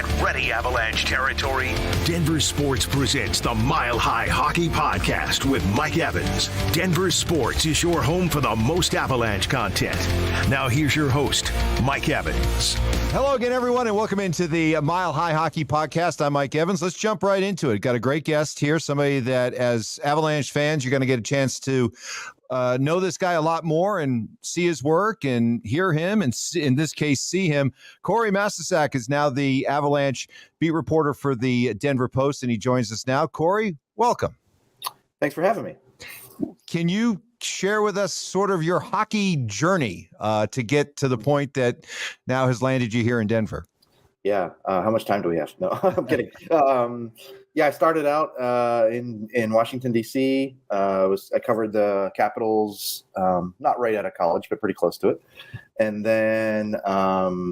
Get ready, Avalanche territory. Denver Sports presents the Mile High Hockey Podcast with Mike Evans. Denver Sports is your home for the most Avalanche content. Now here's your host, Mike Evans. Hello again, everyone, and welcome into the Mile High Hockey Podcast. I'm Mike Evans. Let's jump right into it. Got a great guest here, somebody that as Avalanche fans, you're going to get a chance to know this guy a lot more and see his work and hear him and, in this case, see him. Corey Masisak is now the Avalanche beat reporter for the Denver Post, and he joins us now. Corey, welcome. Thanks for having me. Can you share with us sort of your hockey journey to get to the point that now has landed you here in Denver? Yeah. How much time do we have? No, I'm kidding. Yeah, I started out in Washington, D.C. I covered the Capitals, not right out of college, but pretty close to it. And then I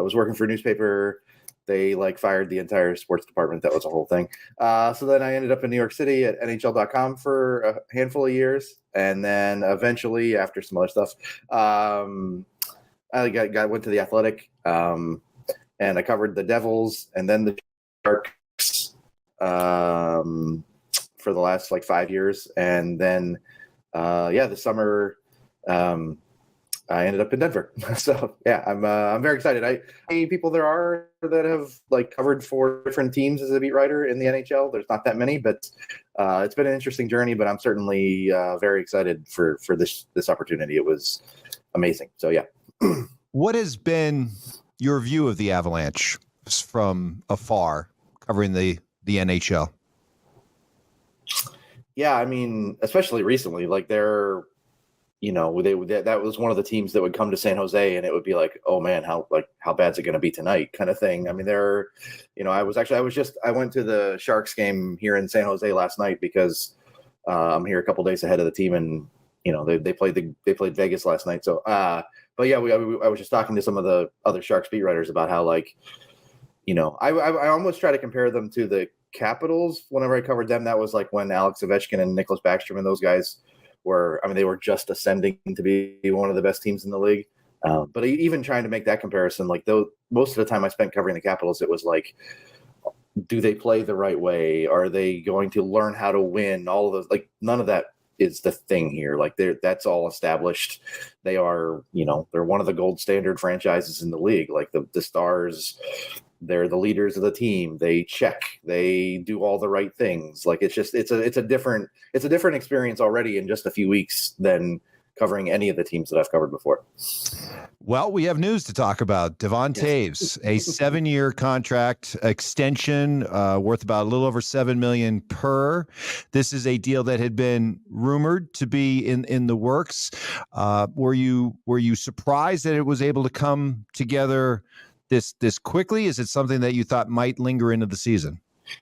was working for a newspaper. They fired the entire sports department. That was a whole thing. So then I ended up in New York City at NHL.com for a handful of years. And then eventually, after some other stuff, I went to the Athletic, and I covered the Devils and then the Sharks for the last 5 years. And then, this summer, I ended up in Denver. So yeah, I'm very excited. How many people there are that have covered 4 different teams as a beat writer in the NHL? There's not that many, but it's been an interesting journey. But I'm certainly very excited for this opportunity. It was amazing. So yeah. What has been your view of the Avalanche from afar, covering the NHL? Yeah, I mean, especially recently, they're. That was one of the teams that would come to San Jose and it would be like, oh man, how bad's it going to be tonight kind of thing. I mean, I went to the Sharks game here in San Jose last night because I'm here a couple days ahead of the team and, they played Vegas last night. So, but yeah, I was just talking to some of the other Sharks beat writers about how I almost try to compare them to the Capitals whenever I covered them. That was when Alex Ovechkin and Nicholas Backstrom and those guys they were just ascending to be one of the best teams in the league. But even trying to make that comparison, most of the time I spent covering the Capitals, it was do they play the right way? Are they going to learn how to win? All of those, none of that is the thing here. That's all established. They are, they're one of the gold standard franchises in the league. The Stars, they're the leaders of the team. They check. They do all the right things. It's a different experience already in just a few weeks than covering any of the teams that I've covered before. Well, we have news to talk about. Devon Toews, a 7-year contract extension worth about a little over $7 million per. This is a deal that had been rumored to be in the works. Were you surprised that it was able to come together this quickly? Is it something that you thought might linger into the season?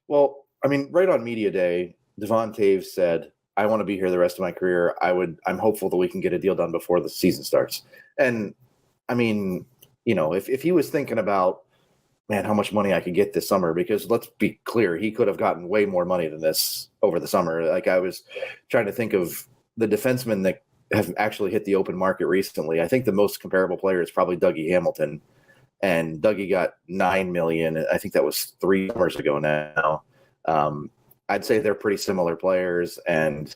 Well, I mean, right on media day, Devon Toews said, I want to be here the rest of my career. I'm hopeful that we can get a deal done before the season starts. And I mean, if he was thinking about, man, how much money I could get this summer, because let's be clear, he could have gotten way more money than this over the summer. I was trying to think of the defensemen that have actually hit the open market recently. I think the most comparable player is probably Dougie Hamilton. And Dougie got $9 million. I think that was 3 summers ago now. I'd say they're pretty similar players, and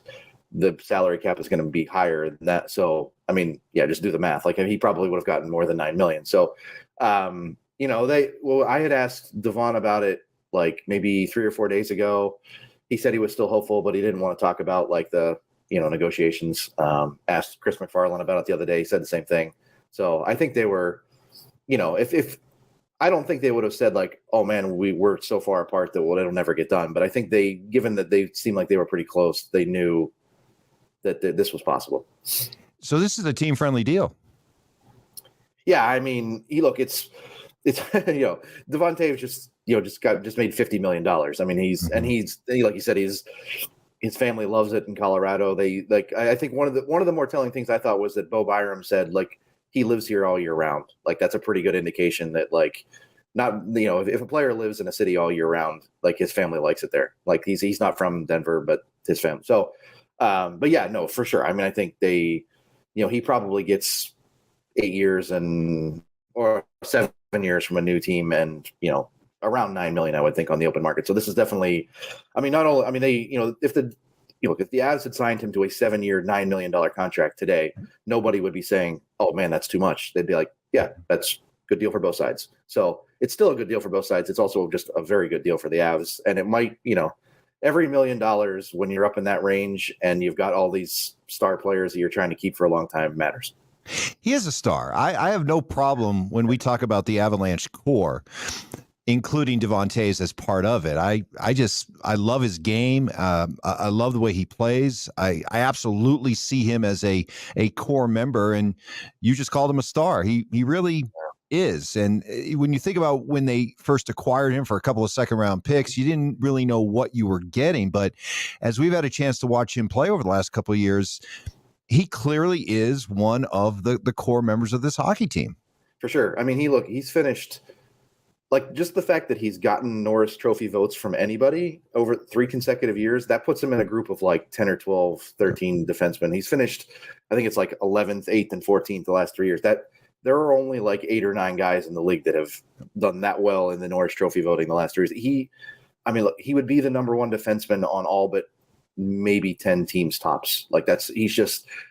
the salary cap is going to be higher than that. So, I mean, yeah, just do the math. He probably would have gotten more than $9 million. So, I had asked Devon about it maybe 3 or 4 days ago. He said he was still hopeful, but he didn't want to talk about the negotiations. Asked Chris McFarland about it the other day. He said the same thing. So I think they were. If I don't think they would have said oh man, we're so far apart that it'll never get done. But I think given that they seemed like they were pretty close, they knew that this was possible. So this is a team-friendly deal. Yeah, I mean, it's Devon Toews just made $50 million. I mean, he's like you said, his family loves it in Colorado. I think one of the more telling things I thought was that Bo Byram said he lives here all year round. That's a pretty good indication that not, if a player lives in a city all year round, his family likes it there. He's not from Denver, but his family. So, but yeah, no, for sure. I mean, I think he probably gets 8 years or 7 years from a new team, and around $9 million, I would think, on the open market. So this is definitely, not only, they, if the Avs had signed him to a 7-year, $9 million contract today, nobody would be saying, "Oh man, that's too much." They'd be like, "Yeah, that's a good deal for both sides." So it's still a good deal for both sides. It's also just a very good deal for the Avs, and it might, every $1 million when you're up in that range and you've got all these star players that you're trying to keep for a long time matters. He is a star. I have no problem when we talk about the Avalanche core, including Devon Toews as part of it. I love his game. I love the way he plays. I absolutely see him as a core member, and you just called him a star. He really is. And when you think about when they first acquired him for a couple of second-round picks, you didn't really know what you were getting. But as we've had a chance to watch him play over the last couple of years, he clearly is one of the core members of this hockey team. For sure. He's finished, just the fact that he's gotten Norris Trophy votes from anybody over 3 consecutive years, that puts him in a group of 10 or 12, 13 defensemen. He's finished, I think it's 11th, 8th, and 14th the last 3 years. That there are only 8 or 9 guys in the league that have done that well in the Norris Trophy voting the last 3 years. He would be the number 1 defenseman on all but maybe 10 teams tops. He's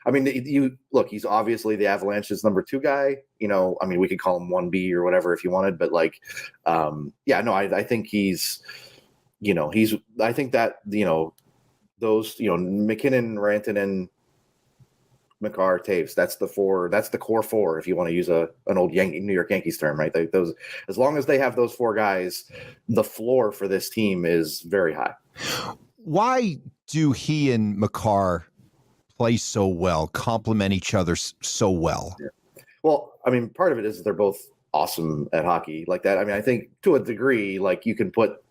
obviously the Avalanche's number 2 guy. We could call him 1B or whatever if you wanted, but I think he's, I think that, those, McKinnon, Rantanen, Makar, Taves, that's the core 4, if you want to use an old New York Yankees term, right? Those, as long as they have those 4 guys, the floor for this team is very high. Why do he and Makar play so well, complement each other so well? Yeah. Well, part of it is they're both awesome at hockey like that. I think to a degree, you can put,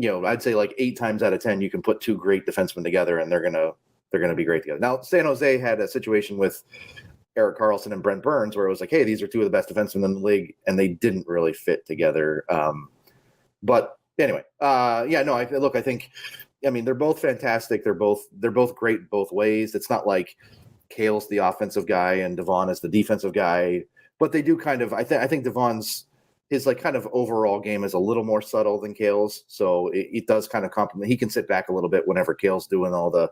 I'd say 8 times out of 10, you can put 2 great defensemen together and they're gonna be great together. Now, San Jose had a situation with Erik Karlsson and Brent Burns where it was hey, these are 2 of the best defensemen in the league, and they didn't really fit together. But anyway, I think. They're both fantastic. They're both great both ways. It's not like Cale's the offensive guy and Devon is the defensive guy, but they do kind of. I think Devon's his kind of overall game is a little more subtle than Cale's, so it does kind of complement. He can sit back a little bit whenever Cale's doing all the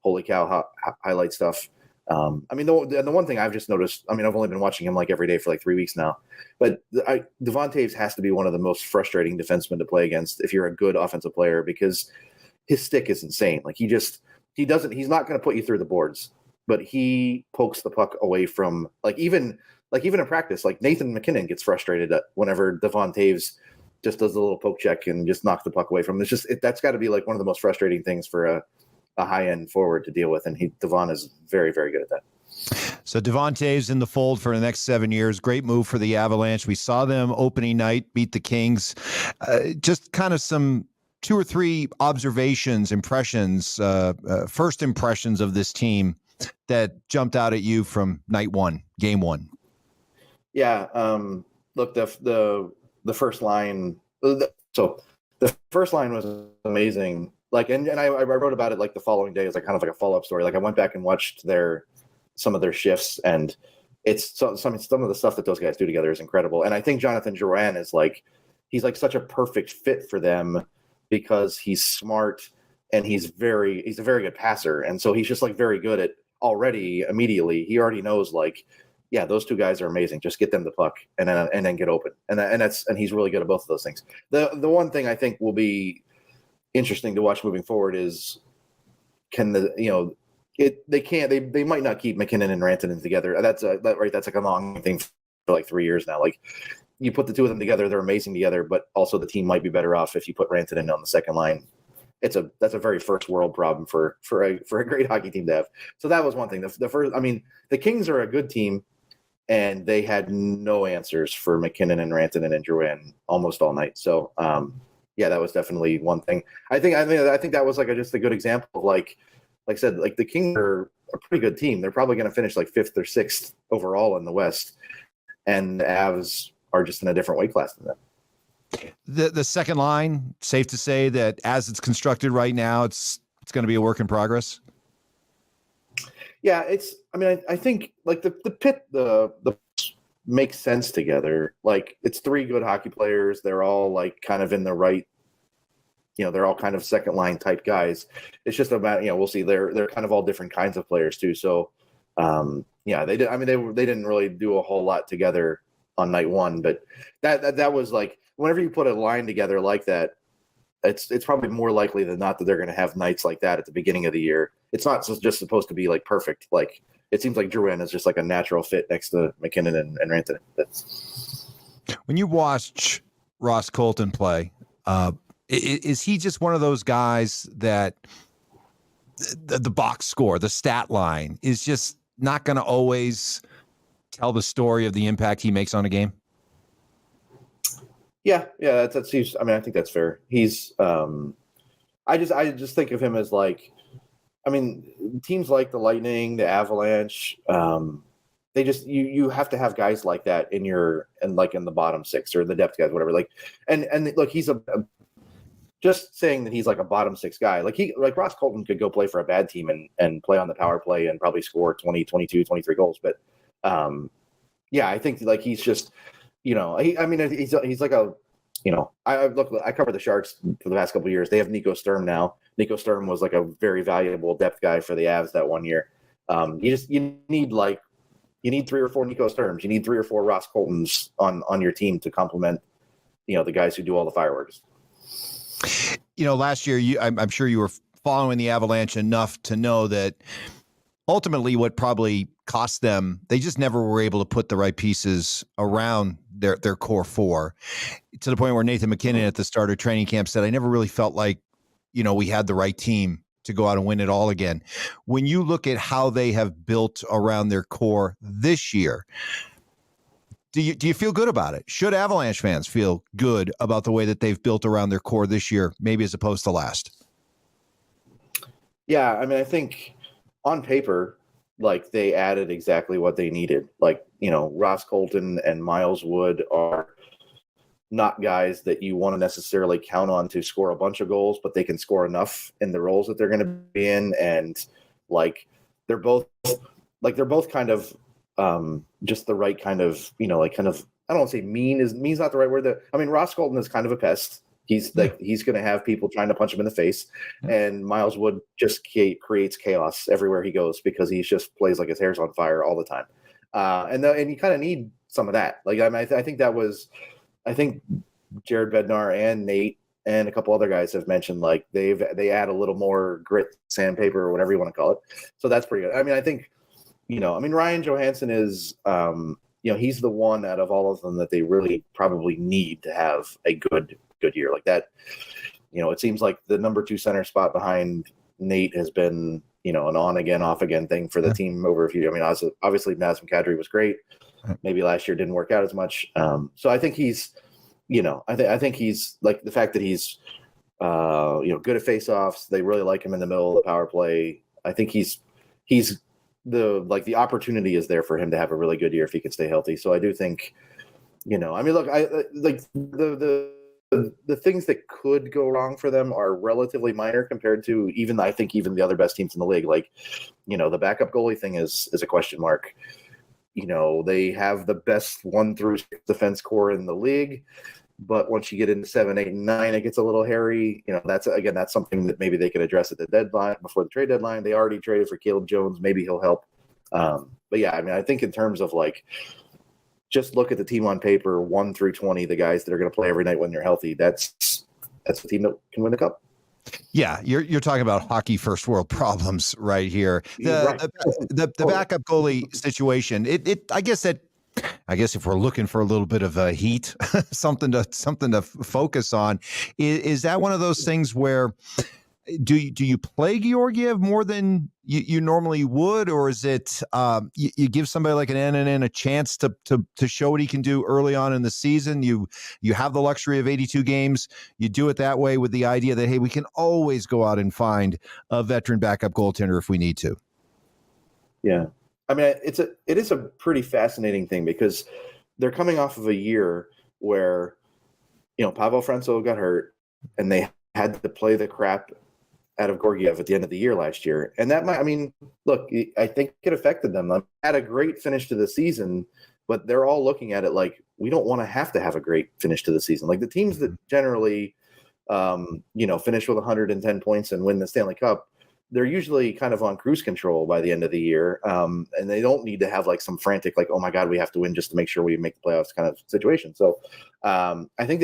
holy cow highlight stuff. The one thing I've just noticed. I've only been watching him every day for 3 weeks now, but Devon Toews has to be one of the most frustrating defensemen to play against if you're a good offensive player, because his stick is insane. He's not going to put you through the boards, but he pokes the puck away from even in practice. Nathan McKinnon gets frustrated whenever Devon Toews just does a little poke check and just knocks the puck away from him. It's just that's got to be one of the most frustrating things for a high end forward to deal with, and Devon is very, very good at that. So Devon Toews in the fold for the next 7 years. Great move for the Avalanche. We saw them opening night beat the Kings. Just kind of some 2 or 3 observations, impressions, first impressions of this team that jumped out at you from night 1, game 1. Yeah. Look, the first line. So the first line was amazing. And I wrote about it the following day as kind of a follow-up story. I went back and watched some of their shifts, and it's some of the stuff that those guys do together is incredible. And I think Jonathan Drouin is he's such a perfect fit for them, because he's smart and he's a very good passer. And so he's just very good at already immediately. He already knows those 2 guys are amazing. Just get them the puck and then get open. And he's really good at both of those things. The one thing I think will be interesting to watch moving forward is they might not keep McKinnon and Rantanen together. That's a long thing for 3 years now. You put the 2 of them together, they're amazing together, but also the team might be better off if you put Rantanen on the second line. That's a very first world problem for a great hockey team to have. So that was one thing. The Kings are a good team, and they had no answers for McKinnon and Rantanen and Drouin almost all night. So that was definitely one thing. I think that was just a good example of like I said, the Kings are a pretty good team. They're probably going to finish 5th or 6th overall in the West, and the Avs are just in a different weight class than them. The second line, safe to say that as it's constructed right now, it's going to be a work in progress. Yeah, I think the make sense together. Like, it's three good hockey players. They're all like kind of in the right, they're all kind of second line type guys. It's just about, we'll see. They're kind of all different kinds of players too. So, they did. I mean, they didn't really do a whole lot together on night one, but that was like, whenever you put a line together like that, it's probably more likely than not that they're going to have nights like that at the beginning of the year. It's not just supposed to be like perfect. Like, it seems like Drouin is just like a natural fit next to McKinnon and Rantanen. When you watch Ross Colton play, is he just one of those guys that the box score, the stat line, is just not going to always tell the story of the impact he makes on a game? Yeah, that's. I mean, I think that's fair. He's. I just think of him as like, I mean, teams like the Lightning, the Avalanche, they just you have to have guys like that in the bottom six or the depth guys, whatever. Like, and look, he's just saying that he's like a bottom six guy. Like Ross Colton could go play for a bad team and play on the power play and probably score 20, 22, 23 goals. But I think like he's just, he's like a, I cover the Sharks for the past couple of years. They have Nico Sturm now. Nico Sturm was like a very valuable depth guy for the Avs that one year. You need 3 or 4 Nico Sturms. You need 3 or 4 Ross Coltons on your team to complement, the guys who do all the fireworks. Last year, I'm sure you were following the Avalanche enough to know that ultimately what probably cost them, they just never were able to put the right pieces around their core four, to the point where Nathan McKinnon at the start of training camp said, I never really felt like, we had the right team to go out and win it all again. When you look at how they have built around their core this year, do you feel good about it? Should Avalanche fans feel good about the way that they've built around their core this year, maybe as opposed to last? Yeah, I mean, I think on paper, like, they added exactly what they needed. Like, Ross Colton and Miles Wood are not guys that you want to necessarily count on to score a bunch of goals, but they can score enough in the roles that they're going to be in. And like, they're both kind of just the right kind of, I don't want to say mean's not the right word. Ross Colton is kind of a pest. He's like, he's going to have people trying to punch him in the face, and Miles Wood just creates chaos everywhere he goes because he just plays like his hair's on fire all the time. And you kind of need some of that. Like, I think Jared Bednar and Nate and a couple other guys have mentioned, like, they add a little more grit, sandpaper, or whatever you want to call it. So that's pretty good. I mean, I think, Ryan Johansson is, he's the one out of all of them that they really probably need to have a good year like that. It seems like the number 2 center spot behind Nate has been, an on again, off again thing for the team over a few. I mean, obviously Nazem Kadri was great. Maybe last year didn't work out as much. So I think he's, I think he's like the fact that he's, good at faceoffs. They really like him in the middle of the power play. I think he's the opportunity is there for him to have a really good year if he can stay healthy. So I do think, look, I like the things that could go wrong for them are relatively minor compared to even the other best teams in the league. Like, the backup goalie thing is a question mark. They have the best 1 through 6 defense core in the league, but once you get into 7, 8, and 9, it gets a little hairy. That's something that maybe they could address at the deadline, before the trade deadline. They already traded for Caleb Jones. Maybe he'll help. But yeah, I mean, I think in terms of like, just look at the team on paper, 1 through 20, the guys that are going to play every night when they're healthy. That's the team that can win the cup. Yeah, you're talking about hockey first world problems right here. The backup goalie situation. I guess if we're looking for a little bit of a heat, something to focus on, is that one of those things where do you play Georgiev more than you normally would, or is it you give somebody like an NNN a chance to show what he can do early on in the season? You have the luxury of 82 games. You do it that way with the idea that, hey, we can always go out and find a veteran backup goaltender if we need to. Yeah, I mean, it is a pretty fascinating thing because they're coming off of a year where Pavel Francouz got hurt and they had to play the crap out of Georgiev at the end of the year last year. And that look, I think it affected them. They had a great finish to the season, but they're all looking at it like we don't want to have a great finish to the season. Like the teams that generally, finish with 110 points and win the Stanley Cup, they're usually kind of on cruise control by the end of the year. And they don't need to have like some frantic, like, oh my God, we have to win just to make sure we make the playoffs kind of situation. So I think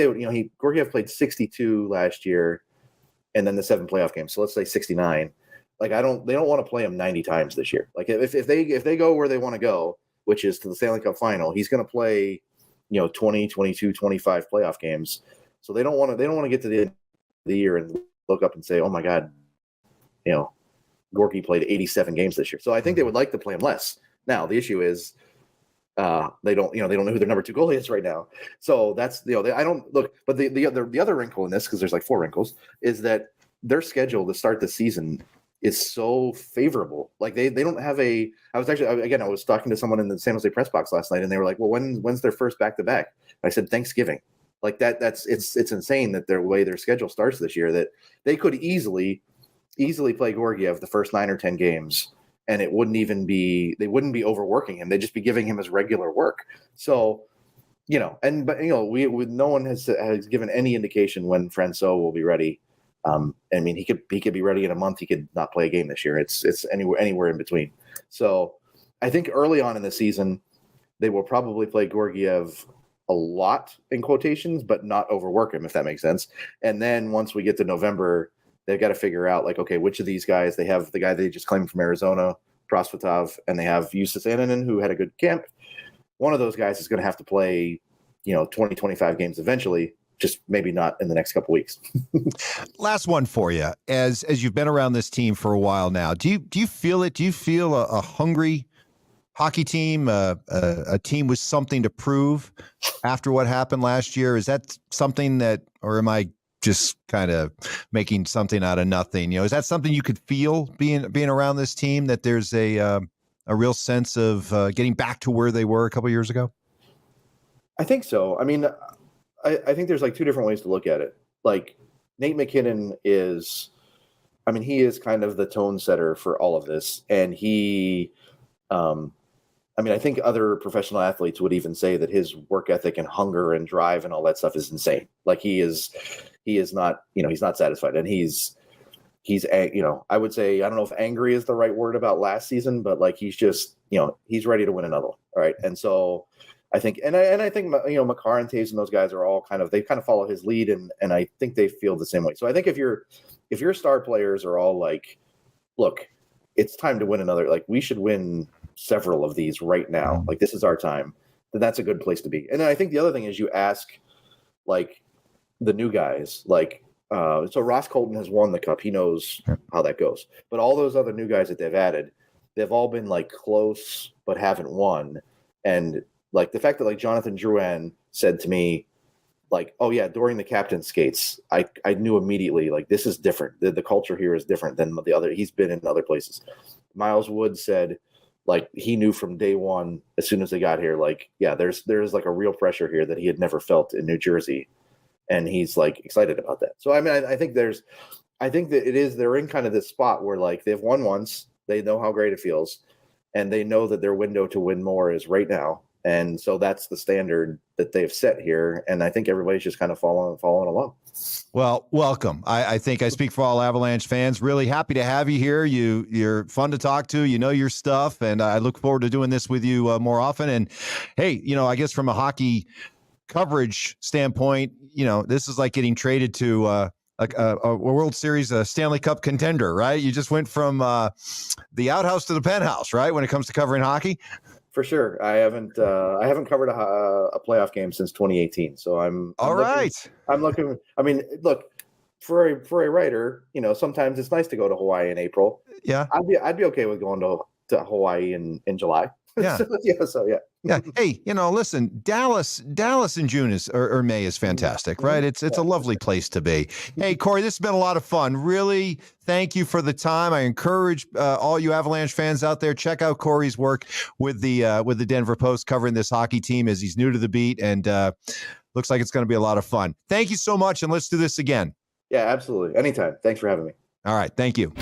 Georgiev played 62 last year and then the 7 playoff games. So let's say 69. Like they don't want to play him 90 times this year. Like if they go where they want to go, which is to the Stanley Cup final, he's going to play, 20, 22, 25 playoff games. So they don't want to get to the end of the year and look up and say, oh my God, Gorky played 87 games this year. So I think they would like to play him less. Now the issue is they don't know who their number 2 goalie is right now. So that's I don't look. But the other wrinkle in this, because there's like 4 wrinkles, is that their schedule to start the season is so favorable. Like they don't have I was talking to someone in the San Jose press box last night, and they were like, well, when's their first back-to-back? I said Thanksgiving. Like it's insane that their way their schedule starts this year, that they could easily play Georgiev the first 9 or 10 games, and they wouldn't be overworking him. They'd just be giving him his regular work. So, no one has given any indication when Francouz will be ready. He could be ready in a month. He could not play a game this year. It's anywhere in between. So I think early on in the season, they will probably play Georgiev a lot in quotations, but not overwork him, if that makes sense. And then once we get to November, they've got to figure out, like, okay, which of these guys, they have the guy they just claimed from Arizona, Prosvetov, and they have Justus Annunen, who had a good camp. One of those guys is going to have to play, 20, 25 games eventually, just maybe not in the next couple weeks. Last one for you. As you've been around this team for a while now, do you feel it? Do you feel a hungry hockey team, a team with something to prove after what happened last year? Is that something that, or am I just kind of making something out of nothing? Is that something you could feel being around this team, that there's a real sense of getting back to where they were a couple of years ago? I think so. I mean, I think there's like 2 different ways to look at it. Like Nate McKinnon is kind of the tone setter for all of this. And he, I think other professional athletes would even say that his work ethic and hunger and drive and all that stuff is insane. Like he is not, he's not satisfied. And he's, I would say, I don't know if angry is the right word about last season, but like, he's just, he's ready to win another. All right. And so I think, and I think, Makar and Taves and those guys are all they kind of follow his lead. And I think they feel the same way. So I think if your star players are all like, look, it's time to win another, like we should win several of these right now. Like this is our time. Then that's a good place to be. And then I think the other thing is you ask like the new guys, like, so Ross Colton has won the cup. He knows how that goes, but all those other new guys that they've added, they've all been like close, but haven't won. And like the fact that like Jonathan Drouin said to me, like, oh yeah, during the captain skates, I knew immediately, like, this is different. The culture here is different than the other. He's been in other places. Miles Wood said, like, he knew from day one, as soon as they got here, like, yeah, there's like a real pressure here that he had never felt in New Jersey. And he's like excited about that. So, I mean, I think that they're in kind of this spot where like they've won once, they know how great it feels, and they know that their window to win more is right now. And so that's the standard that they've set here. And I think everybody's just kind of following along. Well, welcome. I think I speak for all Avalanche fans. Really happy to have you here. You're fun to talk to. You know your stuff. And I look forward to doing this with you more often. And hey, I guess from a hockey coverage standpoint, this is like getting traded to a World Series, a Stanley Cup contender, right? You just went from the outhouse to the penthouse, right? When it comes to covering hockey. For sure. I haven't covered a playoff game since 2018. So I'm looking. I mean, look, for a writer, sometimes it's nice to go to Hawaii in April. Yeah. I'd be okay with going to Hawaii in July. Yeah. Yeah. Hey, listen, Dallas in June or May is fantastic, right? It's a lovely place to be. Hey, Corey, this has been a lot of fun. Really, thank you for the time. I encourage all you Avalanche fans out there, check out Corey's work with the Denver Post covering this hockey team, as he's new to the beat, and looks like it's going to be a lot of fun. Thank you so much, and let's do this again. Yeah, absolutely. Anytime. Thanks for having me. All right. Thank you.